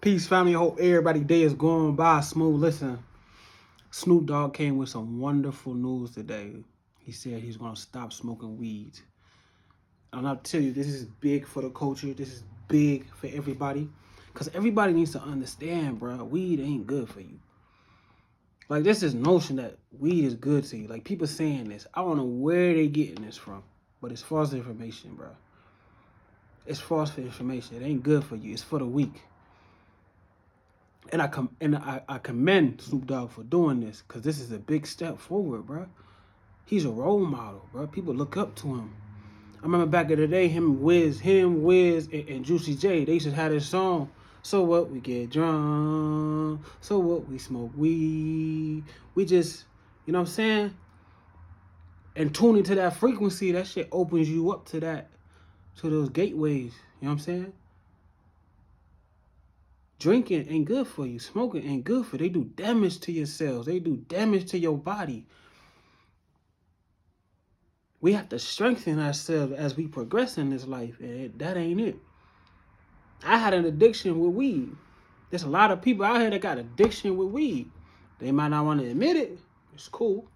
Peace, family. Hope everybody's day is going by smooth. Listen, Snoop Dogg came with some wonderful news today. He said he's going to stop smoking weed. And I'll tell you, this is big for the culture. This is big for everybody. Because everybody needs to understand, bro, weed ain't good for you. Like, there's this notion that weed is good to you. Like, people saying this. I don't know where they getting this from. But it's false information, bro. It's false information. It ain't good for you. It's for the weak. And I commend Snoop Dogg for doing this, because this is a big step forward, bro. He's a role model, bro. People look up to him. I remember back in the day, Wiz, and Juicy J, they used to have this song, so what, we get drunk, so what, we smoke weed. We just, you know what I'm saying? And tuning to that frequency, that shit opens you up to those gateways, you know what I'm saying? Drinking ain't good for you. Smoking ain't good for you. They do damage to your cells. They do damage to your body. We have to strengthen ourselves as we progress in this life, and that ain't it. I had an addiction with weed. There's a lot of people out here that got addiction with weed. They might not want to admit it. It's cool.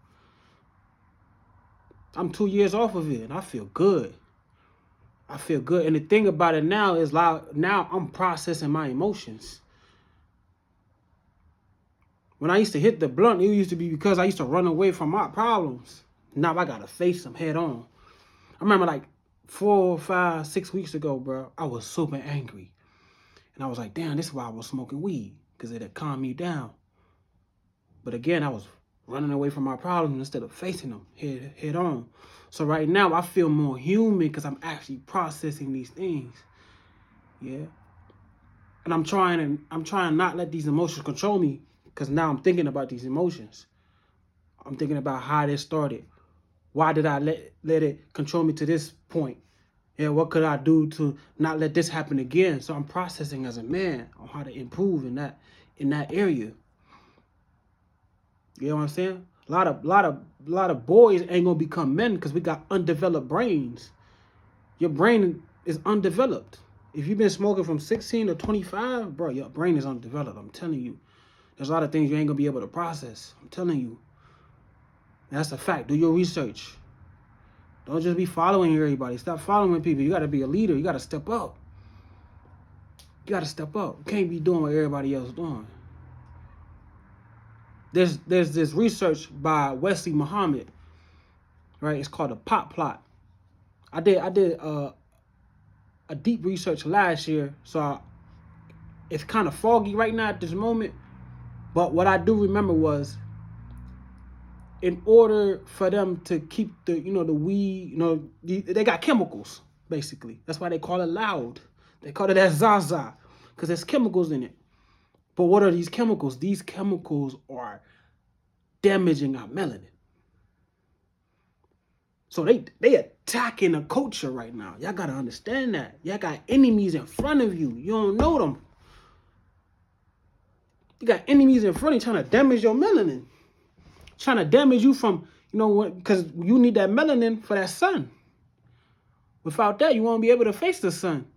I'm 2 years off of it, and I feel good. I feel good. And the thing about it now is, like, now I'm processing my emotions. When I used to hit the blunt, it used to be because I used to run away from my problems. Now I got to face them head on. I remember like 4, 5, 6 weeks ago, bro, I was super angry. And I was like, damn, this is why I was smoking weed, because it had calmed me down. But again, I was running away from my problems instead of facing them head on. So right now I feel more human because I'm actually processing these things. Yeah. And I'm trying not let these emotions control me, because now I'm thinking about these emotions. I'm thinking about how this started. Why did I let it control me to this point? Yeah, what could I do to not let this happen again? So I'm processing as a man on how to improve in that area. You know what I'm saying? A lot of boys ain't gonna become men because we got undeveloped brains. Your brain is undeveloped. If you've been smoking from 16 to 25, bro, your brain is undeveloped. I'm telling you. There's a lot of things you ain't gonna be able to process. I'm telling you. That's a fact. Do your research. Don't just be following everybody. Stop following people. You gotta be a leader. You gotta step up. You gotta step up. You can't be doing what everybody else is doing. There's this research by Wesley Muhammad, right? It's called the Pop Plot. I did a deep research last year, so it's kind of foggy right now at this moment. But what I do remember was, in order for them to keep the weed, they got chemicals, basically. That's why they call it loud. They call it that Zaza, because there's chemicals in it. But what are these chemicals? These chemicals are damaging our melanin. So they attacking the culture right now. Y'all got to understand that. Y'all got enemies in front of you. You don't know them. You got enemies in front of you trying to damage your melanin. Trying to damage you from, because you need that melanin for that sun. Without that, you won't be able to face the sun.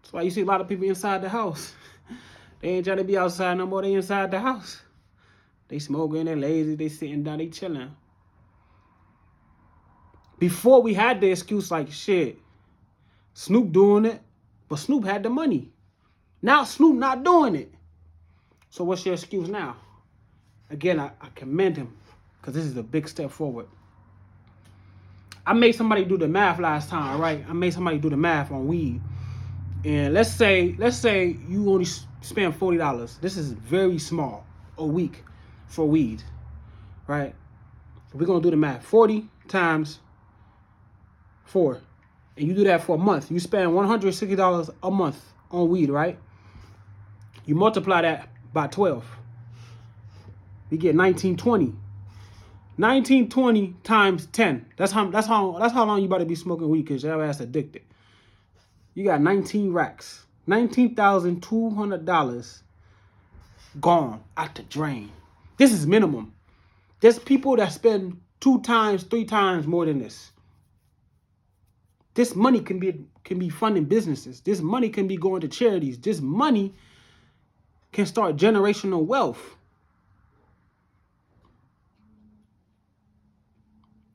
That's why you see a lot of people inside the house. They ain't trying to be outside no more. They inside the house. They smoking, they lazy, they sitting down, they chilling. Before, we had the excuse like, shit, Snoop doing it, but Snoop had the money. Now Snoop not doing it. So what's your excuse now? Again, I commend him, because this is a big step forward. I made somebody do the math last time, right? I made somebody do the math on weed. And let's say you only spend $40. This is very small a week for weed, right? We're going to do the math. 40 times 4. And you do that for a month. You spend $160 a month on weed, right? You multiply that by 12. We get 1920. 1920 times 10. That's how long you about to be smoking weed, because your ass addicted. You got 19 racks. $19,200 gone out the drain. This is minimum. There's people that spend 2 times, 3 times more than this. This money can be funding businesses. This money can be going to charities. This money can start generational wealth.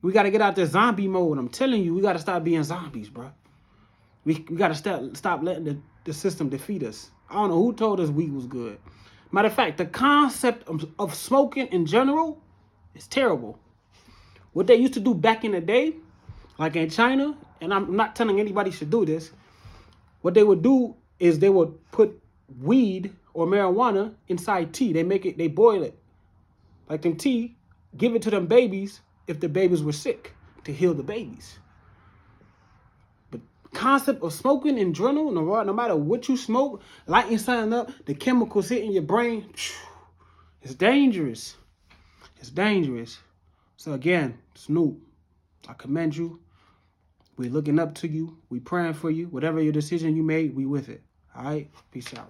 We got to get out this zombie mode. I'm telling you, we got to stop being zombies, bro. We got to stop letting the system defeat us. I don't know who told us weed was good. Matter of fact, the concept of smoking in general is terrible. What they used to do back in the day, like in China, and I'm not telling anybody should do this, what they would do is they would put weed or marijuana inside tea. They boil it. Like them tea, give it to them babies if the babies were sick to heal the babies. But concept of smoking in general, no matter what you smoke, lighting something up, the chemicals hitting your brain, it's dangerous. It's dangerous. So again, Snoop, I commend you. We're looking up to you. We praying for you. Whatever your decision you made, we with it. All right? Peace out.